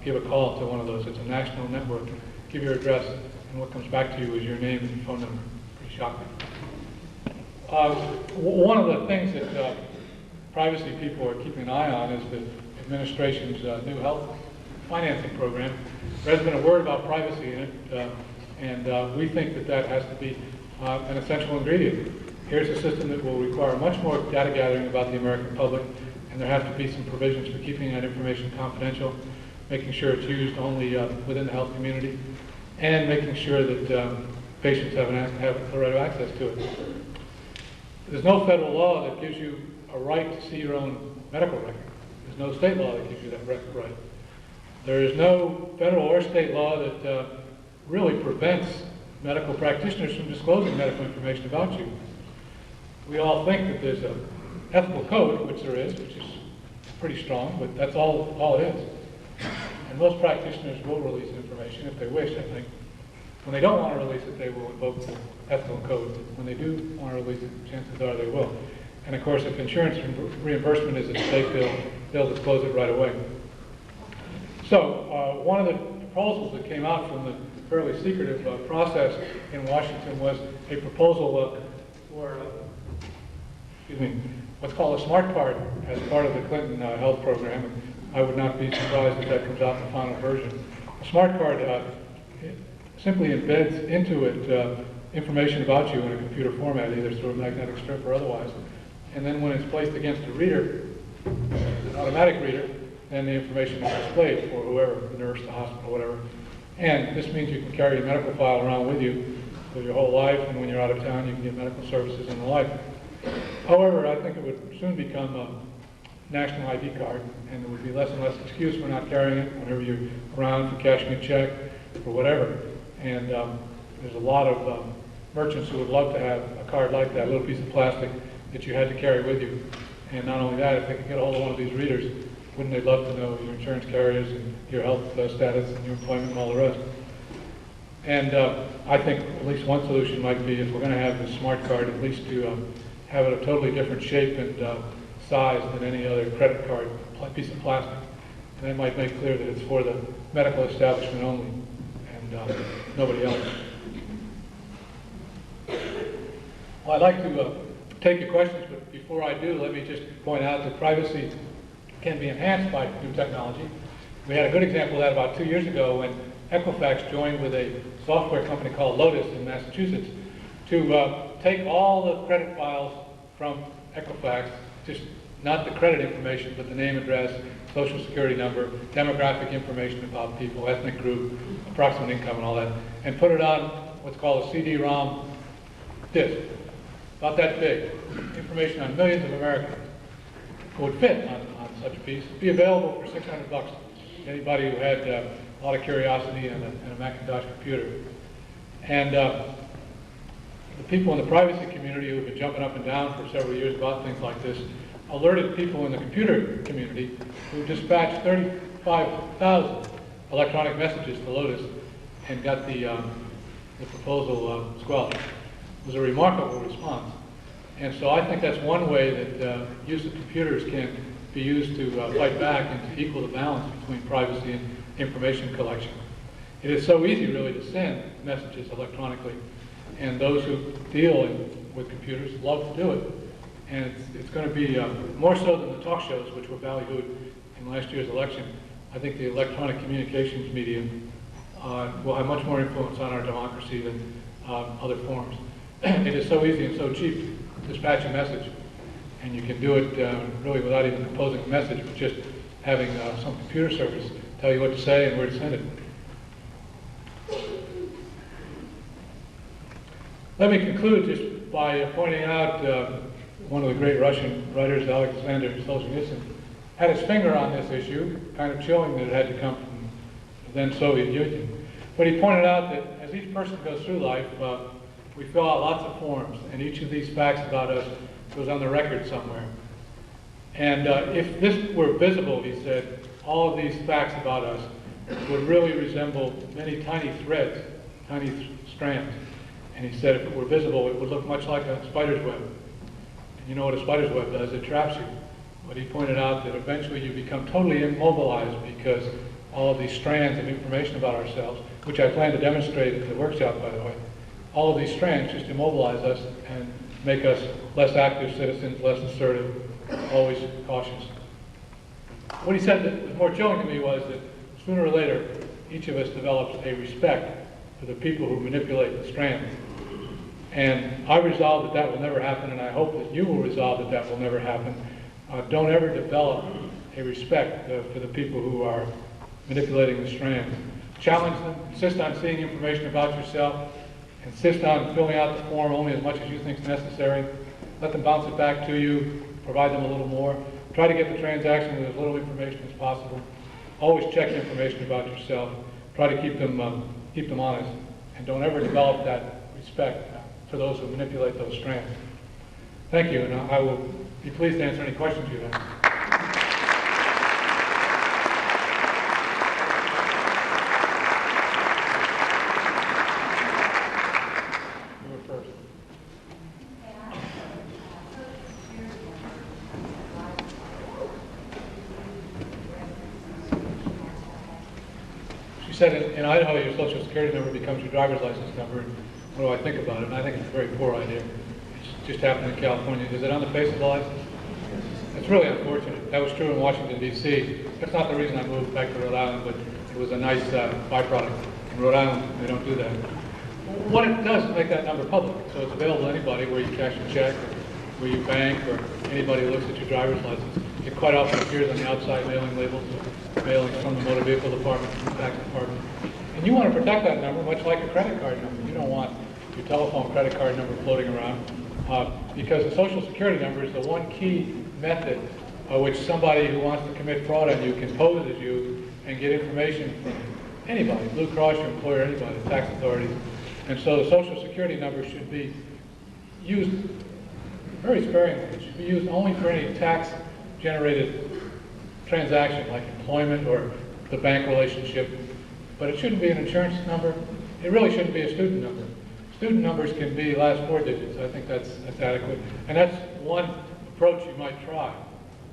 give a call to one of those. It's a national network. Give your address, and what comes back to you is your name and your phone number. Pretty shocking. One of the things that privacy people are keeping an eye on is the administration's new health financing program. There's been a word about privacy in it, and we think that that has to be an essential ingredient. Here's a system that will require much more data gathering about the American public, and there have to be some provisions for keeping that information confidential, making sure it's used only within the health community, and making sure that patients have the right of access to it. There's no federal law that gives you a right to see your own medical record. There's no state law that gives you that right. There is no federal or state law that really prevents medical practitioners from disclosing medical information about you. We all think that there's an ethical code, which there is, which is pretty strong, but that's all it is. And most practitioners will release information if they wish, I think. When they don't want to release it, they will invoke the ethical code. When they do want to release it, chances are they will. And of course, if insurance reimbursement is at stake, they'll disclose it right away. So one of the proposals that came out from the fairly secretive process in Washington was a proposal for what's called a smart card as part of the Clinton health program. I would not be surprised if that comes out in the final version. A smart card simply embeds into it information about you in a computer format, either through a magnetic strip or otherwise. And then when it's placed against a reader, an automatic reader, then the information is displayed for whoever, the nurse, the hospital, whatever. And this means you can carry your medical file around with you for your whole life, and when you're out of town, you can get medical services and the like. However, I think it would soon become a national ID card, and there would be less and less excuse for not carrying it whenever you're around for cashing a check or whatever. And there's a lot of merchants who would love to have a card like that, a little piece of plastic that you had to carry with you. And not only that, if they could get a hold of one of these readers, wouldn't they love to know your insurance carriers and your health status and your employment and all the rest? And I think at least one solution might be, if we're going to have this smart card, at least to have it a totally different shape and size than any other credit card piece of plastic. And that might make clear that it's for the medical establishment only and nobody else. Well, I'd like to take your questions, but before I do, let me just point out that privacy can be enhanced by new technology. We had a good example of that about 2 years ago when Equifax joined with a software company called Lotus in Massachusetts to take all the credit files from Equifax, just not the credit information, but the name, address, social security number, demographic information about people, ethnic group, approximate income, and all that, and put it on what's called a CD-ROM disk, about that big, information on millions of Americans who would fit on such a piece, be available for $600 to anybody who had a lot of curiosity and a Macintosh computer. And the people in the privacy community who have been jumping up and down for several years about things like this alerted people in the computer community who dispatched 35,000 electronic messages to Lotus and got the proposal squelched. It was a remarkable response. And so I think that's one way that use of computers can be used to fight back and to equal the balance between privacy and information collection. It is so easy, really, to send messages electronically, and those who deal with computers love to do it. And it's going to be more so than the talk shows, which were ballyhooed in last year's election. I think the electronic communications medium will have much more influence on our democracy than other forms. It is so easy and so cheap to dispatch a message, and you can do it really without even composing a message, but just having some computer service tell you what to say and where to send it. Let me conclude just by pointing out one of the great Russian writers, Alexander Solzhenitsyn, had his finger on this issue, kind of chilling that it had to come from the then Soviet Union. But he pointed out that as each person goes through life, we fill out lots of forms, and each of these facts about us goes on the record somewhere. And if this were visible, he said, all of these facts about us would really resemble many tiny threads, tiny strands. And he said if it were visible, it would look much like a spider's web. And you know what a spider's web does? It traps you. But he pointed out that eventually you become totally immobilized because all of these strands of information about ourselves, which I plan to demonstrate at the workshop, by the way. All of these strands just immobilize us and make us less active citizens, less assertive, always cautious. What he said that was more chilling to me was that sooner or later, each of us develops a respect for the people who manipulate the strands. And I resolve that that will never happen, and I hope that you will resolve that that will never happen. Don't ever develop a respect for the people who are manipulating the strands. Challenge them, insist on seeing information about yourself, insist on filling out the form only as much as you think is necessary. Let them bounce it back to you, provide them a little more. Try to get the transaction with as little information as possible. Always check information about yourself. Try to keep them honest. And don't ever develop that respect for those who manipulate those strands. Thank you, and I will be pleased to answer any questions you have. You were first. She said in Idaho, your social security number becomes your driver's license number. What do I think about it? And I think it's a very poor idea. It's just happened in California. Is it on the face of the license? It's really unfortunate. That was true in Washington, D.C. That's not the reason I moved back to Rhode Island, but it was a nice byproduct. In Rhode Island, they don't do that. What it does is make that number public, so it's available to anybody where you cash a check, or where you bank, or anybody who looks at your driver's license. It quite often appears on the outside mailing labels, mailings from the motor vehicle department, from the tax department. And you want to protect that number much like a credit card number. You don't want your telephone credit card number floating around because the social security number is the one key method by which somebody who wants to commit fraud on you can pose as you and get information from anybody, Blue Cross, your employer, anybody, tax authorities. And so the social security number should be used very sparingly. It should be used only for any tax-generated transaction like employment or the bank relationship. But it shouldn't be an insurance number. It really shouldn't be a student number. Student numbers can be last 4 digits. I think that's adequate. And that's one approach you might try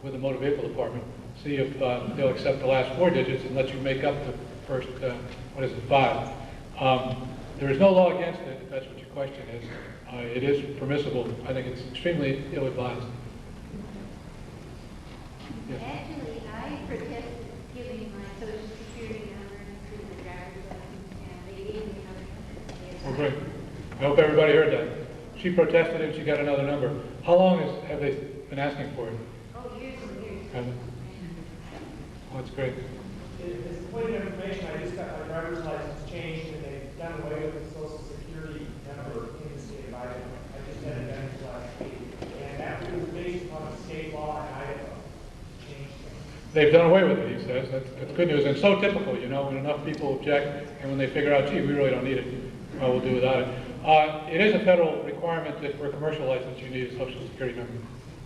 with the motor vehicle department. See if they'll accept the last 4 digits and let you make up the first, 5. There is no law against it, if that's what your question is. It is permissible. I think it's extremely ill-advised. Yes. Actually, I protested giving my social security number to the driver's license, and they gave me another. Well, great. I hope everybody heard that. She protested and she got another number. How long have they been asking for it? Oh, years and years. Have they? Oh, that's great. As a point of information, I just got my driver's license changed, and they've done away with the social security number in the state of Idaho. I just had it done last week, and that was based upon the state law in Idaho. Changed things. They've done away with it, he says. That's good news. And so typical, you know, when enough people object and when they figure out, gee, we really don't need it, we'll do without it. It is a federal requirement that for a commercial license you need a social security number.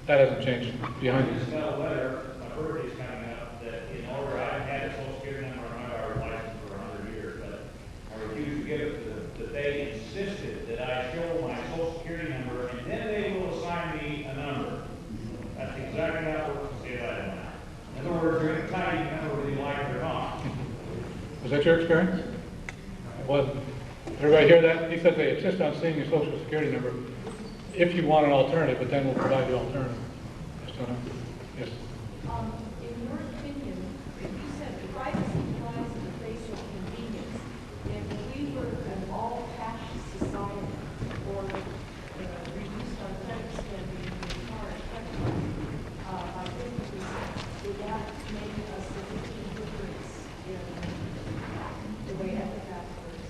That hasn't changed behind I you. just got a letter, my birthday's coming up, that in order, I've had a social security number on my driver's license for 100 years, but I refused to give it to them. That they insisted that I show my social security number, and then they will assign me a number. That's exactly how it works in the state of Idaho. In other words, you're going to tie your number whether you like it or not. Was that your experience? It wasn't. Everybody hear that? He said they insist on seeing your social security number if you want an alternative, but then we'll provide the alternative. Just don't know. Yes. In your opinion, you said privacy flies in the face of convenience. If we were an all-cash society or reduced our credit spending in credit card by 50%, would that make a significant difference in the way Equifax works?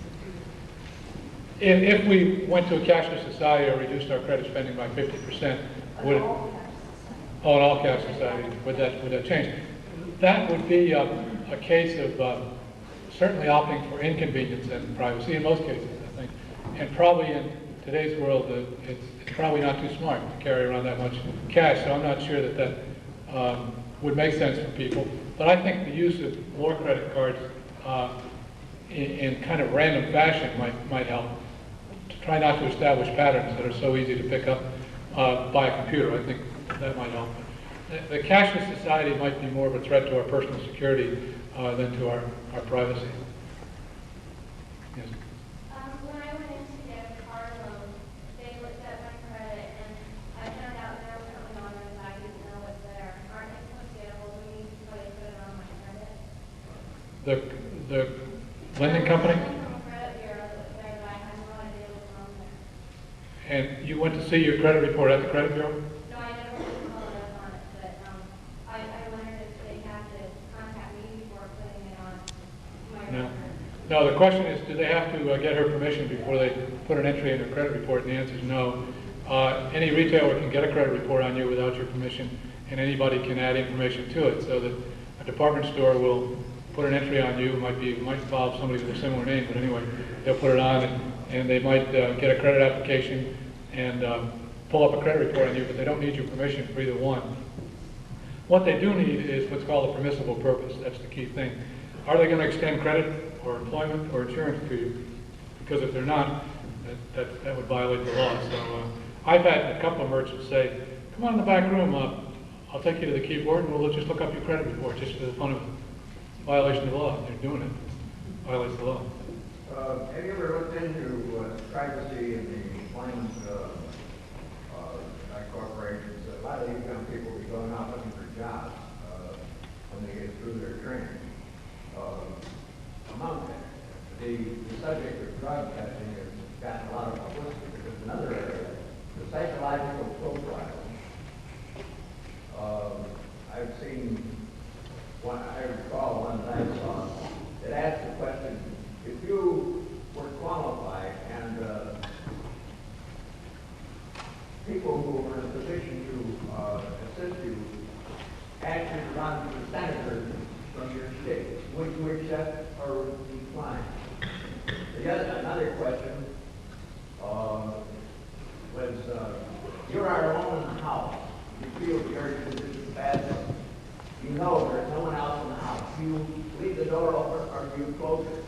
If we went to a cashless society or reduced our credit spending by 50%, would it? Oh, an all-cash society, would that change? That would be a case of certainly opting for inconvenience and privacy in most cases, I think. And probably in today's world, it's probably not too smart to carry around that much cash, so I'm not sure that would make sense for people. But I think the use of more credit cards in kind of random fashion might help. To try not to establish patterns that are so easy to pick up by a computer, I think that might help. The cashless society might be more of a threat to our personal security than to our privacy. Yes. When I went in to get a car loan, they looked at my credit and I found out there was something on there that I didn't know was there. Aren't they supposed to get a hold of me before they put it on my credit? The lending company? Something from a credit bureau that was there that I had no idea was on there. And you went to see your credit report at the credit bureau? No, I never really followed up on it, but I wondered if they had to contact me before putting it on my No. record. No, the question is, do they have to get her permission before they put an entry in her credit report? And the answer is no. Any retailer can get a credit report on you without your permission, and anybody can add information to it, so that a department store will put an entry on you. It might involve somebody with a similar name, but anyway, they'll put it on, and they might get a credit application and pull up a credit report on you, but they don't need your permission for either one. What they do need is what's called a permissible purpose. That's the key thing. Are they going to extend credit or employment or insurance to you? Because if they're not, that would violate the law. So I've had a couple of merchants say, come on in the back room, I'll take you to the keyboard and we'll just look up your credit report just for the fun of it. Violation of the law. They're doing it. Violates the law. Have you ever looked into privacy in the employment by corporations? A lot of these young people be going out looking for jobs when they get through their training. Among them, the subject of drug testing has gotten a lot of publicity because another area, the psychological profile. I've seen one, I recall one that I saw that asked the question, if you were qualified and people who were in a position to assist you asked you to run for senator from your state, would you accept or decline? Another question was, you're alone in the house. You feel the urge to do the bad thing. You know there's no one else in the house. You leave the door open or you close it.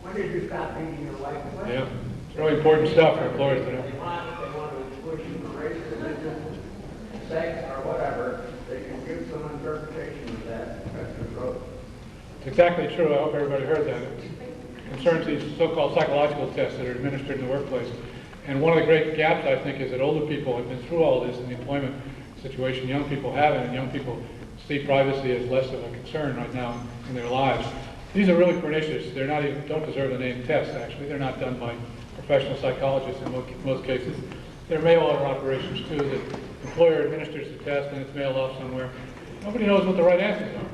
When did you stop beating your wife? Yeah, it's really important stuff for employers to know. They want to push you for race, religion, sex, or whatever. They can give some interpretation of that. That's the growth. It's exactly true. I hope everybody heard that. It concerns these so-called psychological tests that are administered in the workplace. And one of the great gaps, I think, is that older people have been through all this in the employment situation. Young people haven't, and young people see privacy as less of a concern right now in their lives. These are really pernicious. They're not even, don't deserve the name tests, actually. They're not done by professional psychologists in most cases. They're mail-order operations, too. The employer administers the test, and it's mailed off somewhere. Nobody knows what the right answers are,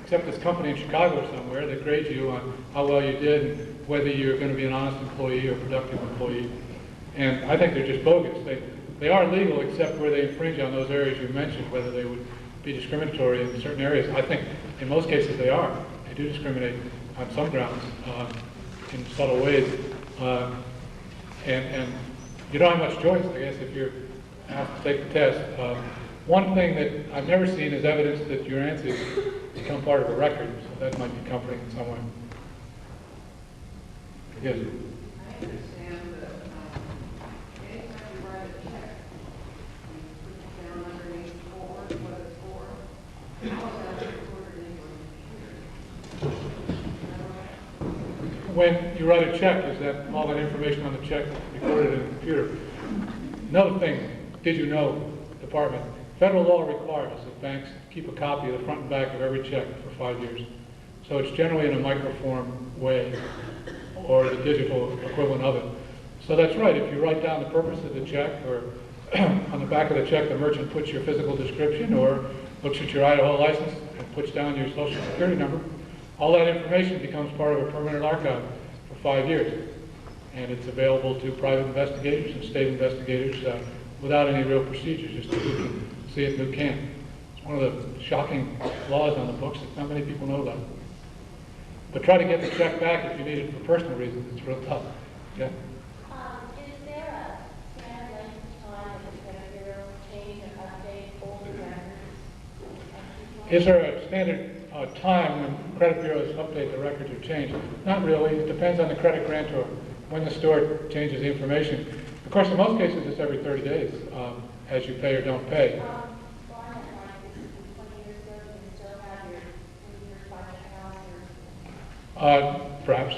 except this company in Chicago somewhere that grades you on how well you did and whether you're going to be an honest employee or productive employee. And I think they're just bogus. They are legal except where they infringe on those areas you mentioned, whether they would be discriminatory in certain areas. I think in most cases they are. They do discriminate on some grounds in subtle ways. And you don't have much choice, I guess, if you're asked to take the test. One thing that I've never seen is evidence that your answers become part of a record, so that might be comforting in some way. Yes? I understand that anytime you write a check, you put down underneath what it's for. How is that recorded in your computer? When you write a check, is that all that information on the check recorded in the computer? Another thing, did you know, department, federal law requires that banks keep a copy of the front and back of every check for 5 years. So it's generally in a microform way, or the digital equivalent of it. So that's right, if you write down the purpose of the check, or on the back of the check the merchant puts your physical description, or looks at your Idaho license and puts down your social security number, all that information becomes part of a permanent archive for 5 years. And it's available to private investigators and state investigators without any real procedures, just who can see it and who can't. It's one of the shocking laws on the books that not many people know about. But try to get the check back if you need it for personal reasons. It's real tough. Yeah. Is there a standard length of time that the credit bureau change and update older records? Is there a standard time when credit bureaus update the records or change? Not really. It depends on the credit grantor, when the store changes the information. Of course, in most cases, it's every 30 days, as you pay or don't pay. Well, Perhaps.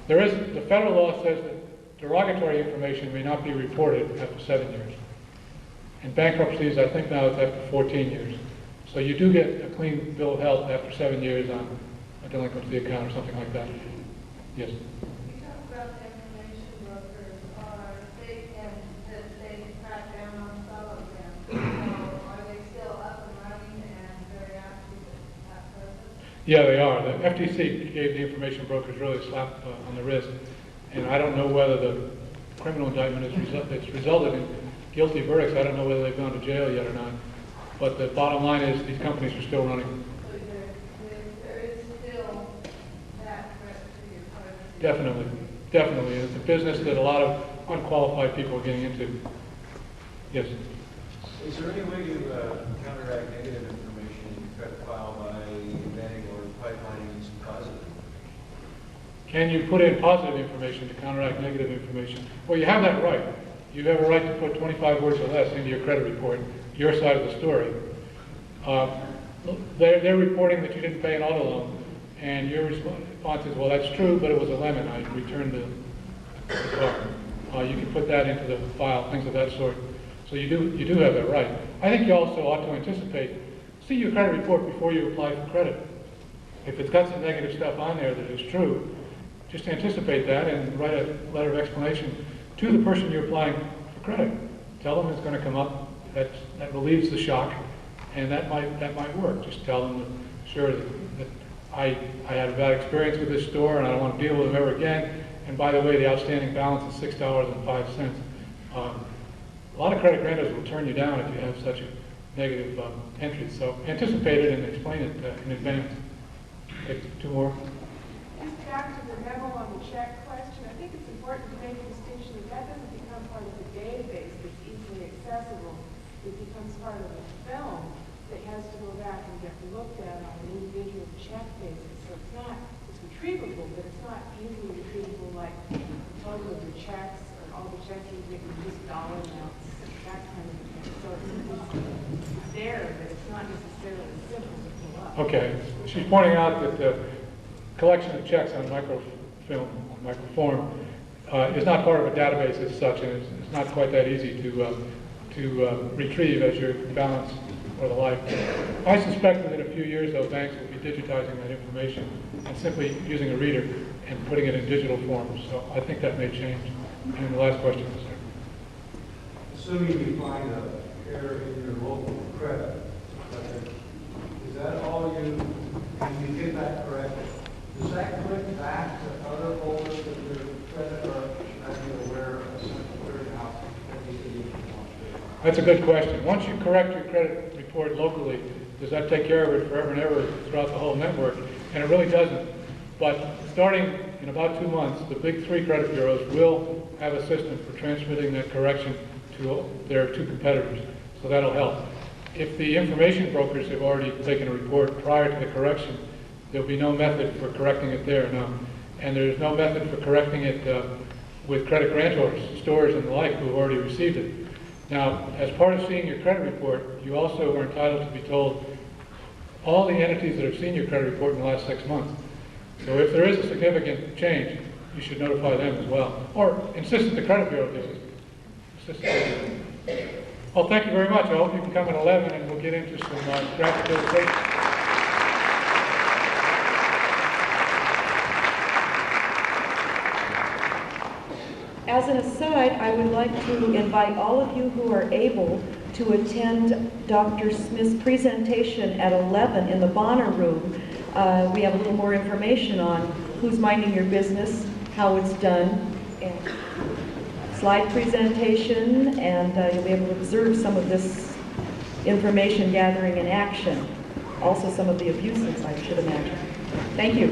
The federal law says that derogatory information may not be reported after 7 years. In bankruptcies, I think now it's after 14 years. So you do get a clean bill of health after 7 years on a delinquency account or something like that. Yes. You talk about the information brokers, that they crack down on some of them. So are they still up and running and very active at present? Yeah, they are. The FTC gave the information brokers really a slap on the wrist. And I don't know whether the criminal indictment it's resulted in guilty verdicts. I don't know whether they've gone to jail yet or not. But the bottom line is these companies are still running. So there is still that threat to your privacy? Definitely. Definitely. It's a business that a lot of unqualified people are getting into. Yes. Is there any way to counteract negative information in your credit file by embedding or pipelining in some positive? Can you put in positive information to counteract negative information? Well, you have that right. You have a right to put 25 words or less into your credit report, your side of the story. They're reporting that you didn't pay an auto loan, and your response is, well, that's true, but it was a lemon. I returned the car. You can put that into the file, things of that sort. So you do have that right. I think you also ought to anticipate, see your credit report before you apply for credit. If it's got some negative stuff on there that is true, just anticipate that and write a letter of explanation to the person you're applying for credit. Tell them it's going to come up. That relieves the shock, and that might work. Just tell them that I had a bad experience with this store, and I don't want to deal with them ever again. And by the way, the outstanding balance is $6.05. A lot of credit grantors will turn you down if you have such a negative entry. So anticipate it and explain it in advance. Okay, two more. Just back to the memo on the check question, I think it's important to make a distinction that doesn't become part of the database that's easily accessible. It becomes part of a film that has to go back and get looked at on an individual check basis. So it's retrievable, but it's not easily retrievable like total of your checks or all the checks you get with just dollar amounts, that kind of thing. So it's there, but it's not necessarily simple to pull up. Okay. She's pointing out that the collection of checks on microfilm, microform, is not part of a database as such, and it's not quite that easy to retrieve as your balance or the like. I suspect that in a few years, though, banks will be digitizing that information and simply using a reader and putting it in digital form. So I think that may change. And the last question, sir. Assuming you find an error in your local credit, is that all you get that corrected? Does that click back to other folders of your credit, or should I be aware of some clearinghouse that you can use? That's a good question. Once you correct your credit report locally, does that take care of it forever and ever throughout the whole network? And it really doesn't. But starting in about 2 months, the big 3 credit bureaus will have a system for transmitting that correction to their 2 competitors. So that'll help. If the information brokers have already taken a report prior to the correction, there'll be no method for correcting it there now. And there's no method for correcting it with credit grantors, stores and the like who have already received it. Now, as part of seeing your credit report, you also are entitled to be told all the entities that have seen your credit report in the last 6 months. So if there is a significant change, you should notify them as well. Or insist that the credit bureau does it. Well, thank you very much. I hope you can come at 11 and we'll get into some graphic illustration. As an aside, I would like to invite all of you who are able to attend Dr. Smith's presentation at 11 in the Bonner Room. We have a little more information on who's minding your business, how it's done, and slide presentation, and you'll be able to observe some of this information gathering in action. Also some of the abuses, I should imagine. Thank you.